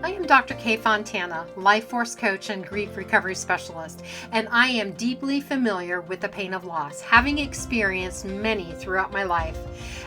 I am Dr. Kay Fontana, life force coach and grief recovery specialist, and I am deeply familiar with the pain of loss, having experienced many throughout my life.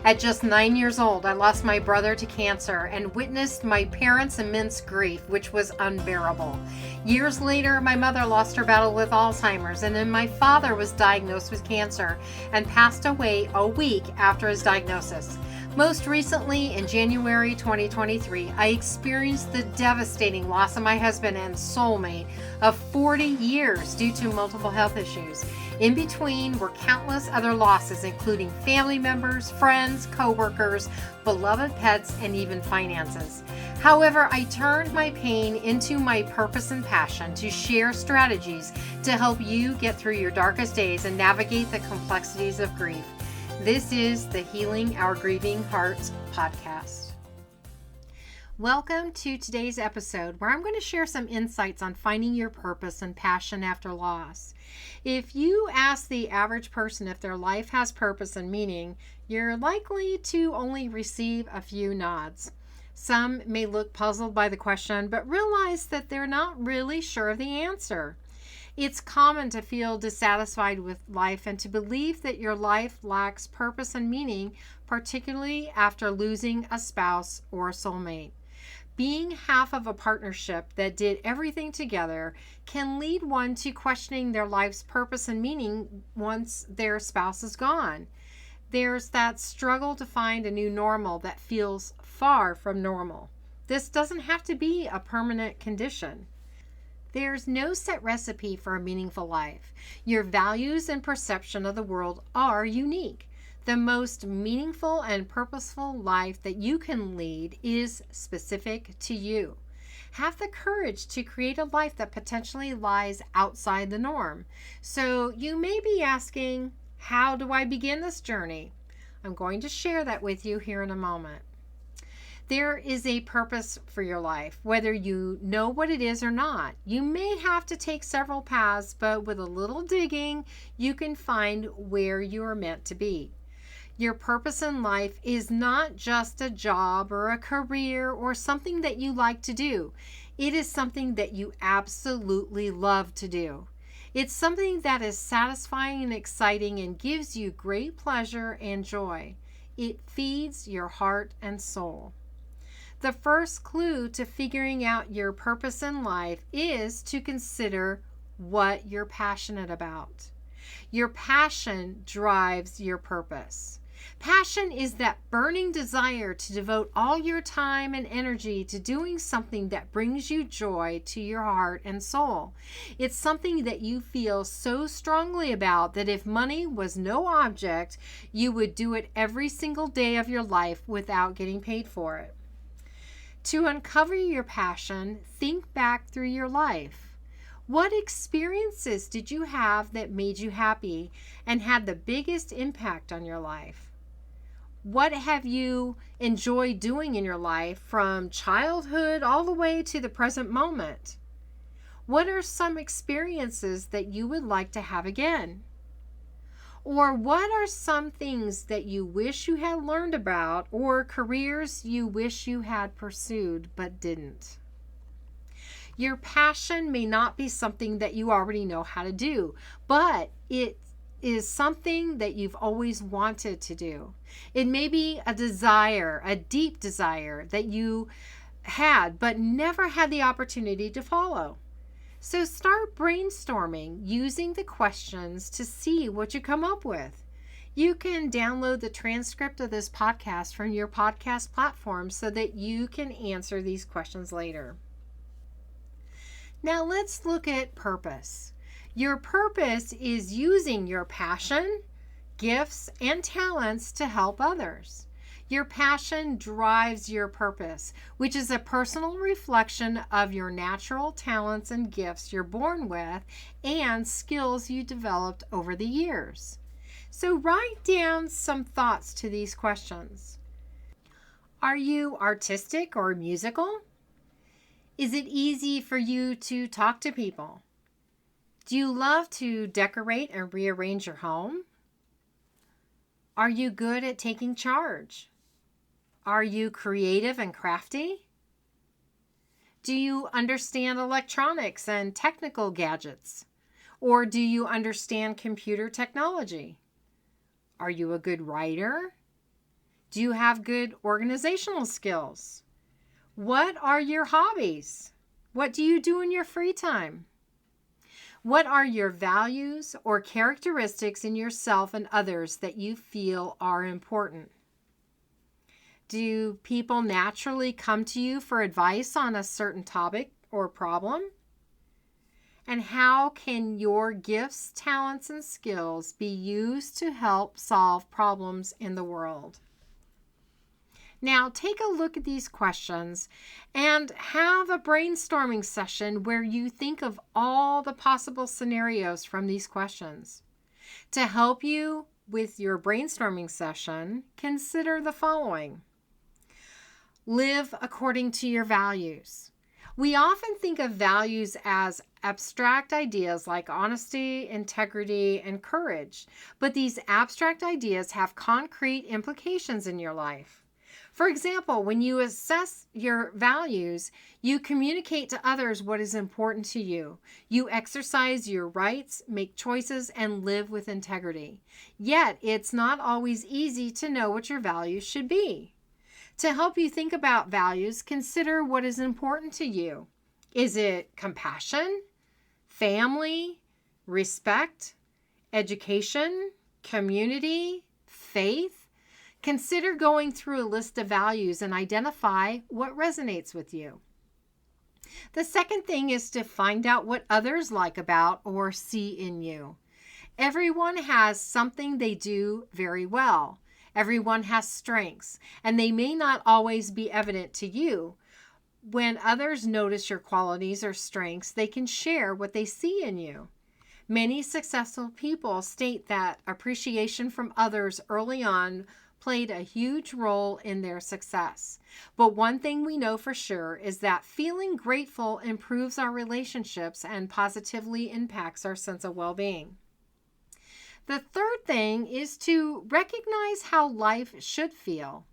At just 9 years old, I lost my brother to cancer and witnessed my parents' immense grief, which was unbearable. Years later, my mother lost her battle with Alzheimer's, and then my father was diagnosed with cancer and passed away a week after his diagnosis. Most recently, in January 2023, I experienced the devastating loss of my husband and soulmate of 40 years due to multiple health issues. In between were countless other losses, including family members, friends, co-workers, beloved pets, and even finances. However, I turned my pain into my purpose and passion to share strategies to help you get through your darkest days and navigate the complexities of grief. This is the Healing Our Grieving Hearts podcast. Welcome to today's episode where I'm going to share some insights on finding your purpose and passion after loss. If you ask the average person if their life has purpose and meaning, you're likely to only receive a few nods. Some may look puzzled by the question, but realize that they're not really sure of the answer. It's common to feel dissatisfied with life and to believe that your life lacks purpose and meaning, particularly after losing a spouse or a soulmate. Being half of a partnership that did everything together can lead one to questioning their life's purpose and meaning once their spouse is gone. There's that struggle to find a new normal that feels far from normal. This doesn't have to be a permanent condition. There's no set recipe for a meaningful life. Your values and perception of the world are unique. The most meaningful and purposeful life that you can lead is specific to you. Have the courage to create a life that potentially lies outside the norm. So you may be asking, how do I begin this journey? I'm going to share that with you here in a moment. There is a purpose for your life, whether you know what it is or not. You may have to take several paths, but with a little digging, you can find where you are meant to be. Your purpose in life is not just a job or a career or something that you like to do. It is something that you absolutely love to do. It's something that is satisfying and exciting and gives you great pleasure and joy. It feeds your heart and soul. The first clue to figuring out your purpose in life is to consider what you're passionate about. Your passion drives your purpose. Passion is that burning desire to devote all your time and energy to doing something that brings you joy to your heart and soul. It's something that you feel so strongly about that if money was no object, you would do it every single day of your life without getting paid for it. To uncover your passion, think back through your life. What experiences did you have that made you happy and had the biggest impact on your life? What have you enjoyed doing in your life from childhood all the way to the present moment? What are some experiences that you would like to have again? Or what are some things that you wish you had learned about or careers you wish you had pursued but didn't? Your passion may not be something that you already know how to do, but it is something that you've always wanted to do. It may be a desire, a deep desire that you had but never had the opportunity to follow. So start brainstorming using the questions to see what you come up with. You can download the transcript of this podcast from your podcast platform so that you can answer these questions later. Now let's look at purpose. Your purpose is using your passion, gifts, and talents to help others. Your passion drives your purpose, which is a personal reflection of your natural talents and gifts you're born with and skills you developed over the years. So write down some thoughts to these questions. Are you artistic or musical? Is it easy for you to talk to people? Do you love to decorate and rearrange your home? Are you good at taking charge? Are you creative and crafty? Do you understand electronics and technical gadgets? Or do you understand computer technology? Are you a good writer? Do you have good organizational skills? What are your hobbies? What do you do in your free time? What are your values or characteristics in yourself and others that you feel are important? Do people naturally come to you for advice on a certain topic or problem? And how can your gifts, talents, and skills be used to help solve problems in the world? Now, take a look at these questions and have a brainstorming session where you think of all the possible scenarios from these questions. To help you with your brainstorming session, consider the following. Live according to your values. We often think of values as abstract ideas like honesty, integrity, and courage, but these abstract ideas have concrete implications in your life. For example, when you assess your values, you communicate to others what is important to you. You exercise your rights, make choices, and live with integrity. Yet, it's not always easy to know what your values should be. To help you think about values, consider what is important to you. Is it compassion, family, respect, education, community, faith? Consider going through a list of values and identify what resonates with you. The second thing is to find out what others like about or see in you. Everyone has something they do very well. Everyone has strengths, and they may not always be evident to you. When others notice your qualities or strengths, they can share what they see in you. Many successful people state that appreciation from others early on played a huge role in their success. But one thing we know for sure is that feeling grateful improves our relationships and positively impacts our sense of well-being. The third thing is to recognize how life should feel.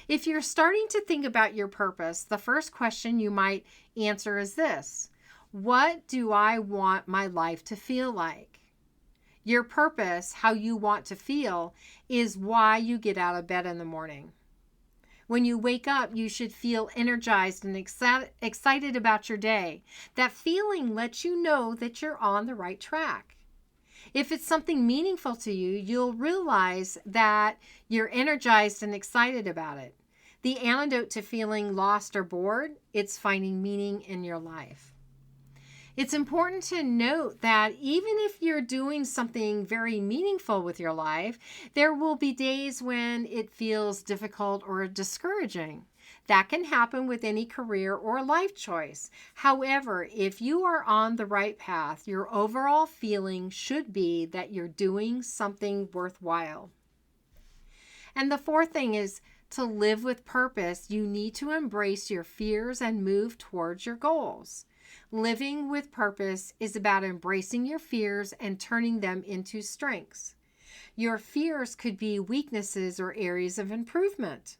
If you're starting to think about your purpose, the first question you might answer is this: what do I want my life to feel like? Your purpose, how you want to feel, is why you get out of bed in the morning. When you wake up, you should feel energized and excited about your day. That feeling lets you know that you're on the right track. If it's something meaningful to you, you'll realize that you're energized and excited about it. The antidote to feeling lost or bored, it's finding meaning in your life. It's important to note that even if you're doing something very meaningful with your life, there will be days when it feels difficult or discouraging. That can happen with any career or life choice. However, if you are on the right path, your overall feeling should be that you're doing something worthwhile. And the fourth thing is to live with purpose. You need to embrace your fears and move towards your goals. Living with purpose is about embracing your fears and turning them into strengths. Your fears could be weaknesses or areas of improvement.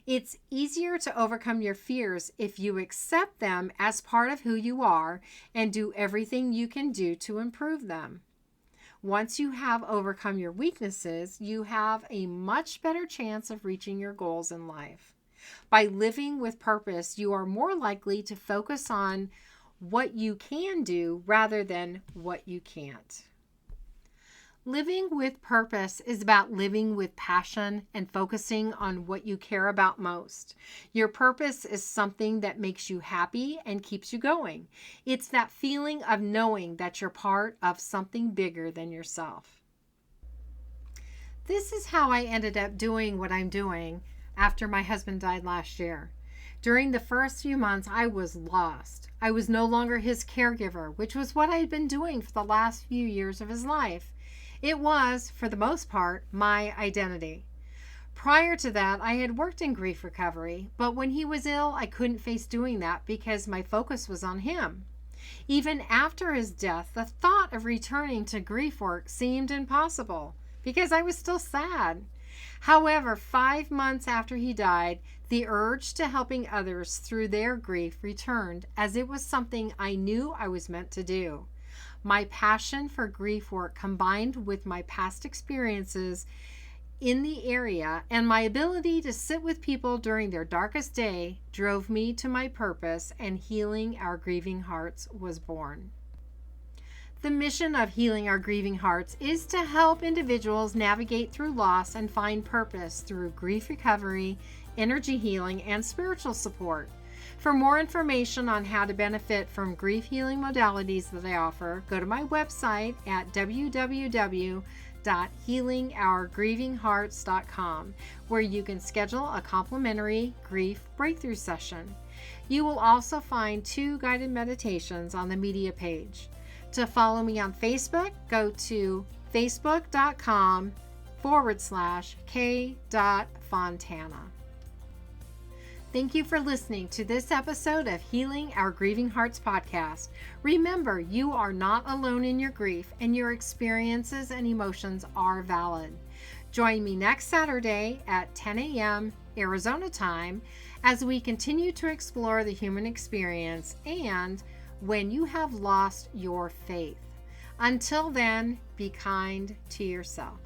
It's easier to overcome your fears if you accept them as part of who you are and do everything you can do to improve them. Once you have overcome your weaknesses, you have a much better chance of reaching your goals in life. By living with purpose, you are more likely to focus on what you can do rather than what you can't. Living with purpose is about living with passion and focusing on what you care about most. Your purpose is something that makes you happy and keeps you going. It's that feeling of knowing that you're part of something bigger than yourself. This is how I ended up doing what I'm doing after my husband died last year. During the first few months, I was lost. I was no longer his caregiver, which was what I had been doing for the last few years of his life. It was, for the most part, my identity. Prior to that, I had worked in grief recovery, but when he was ill, I couldn't face doing that because my focus was on him. Even after his death, the thought of returning to grief work seemed impossible because I was still sad. However, 5 months after he died, the urge to helping others through their grief returned, as it was something I knew I was meant to do. My passion for grief work, combined with my past experiences in the area and my ability to sit with people during their darkest day, drove me to my purpose, and Healing Our Grieving Hearts was born. The mission of Healing Our Grieving Hearts is to help individuals navigate through loss and find purpose through grief recovery, energy healing, and spiritual support. For more information on how to benefit from grief healing modalities that I offer, go to my website at www.healingourgrievinghearts.com, where you can schedule a complimentary grief breakthrough session. You will also find 2 guided meditations on the media page. To follow me on Facebook, go to facebook.com/k.fontana. Thank you for listening to this episode of Healing Our Grieving Hearts podcast. Remember, you are not alone in your grief, and your experiences and emotions are valid. Join me next Saturday at 10 a.m. Arizona time as we continue to explore the human experience and when you have lost your faith. Until then, be kind to yourself.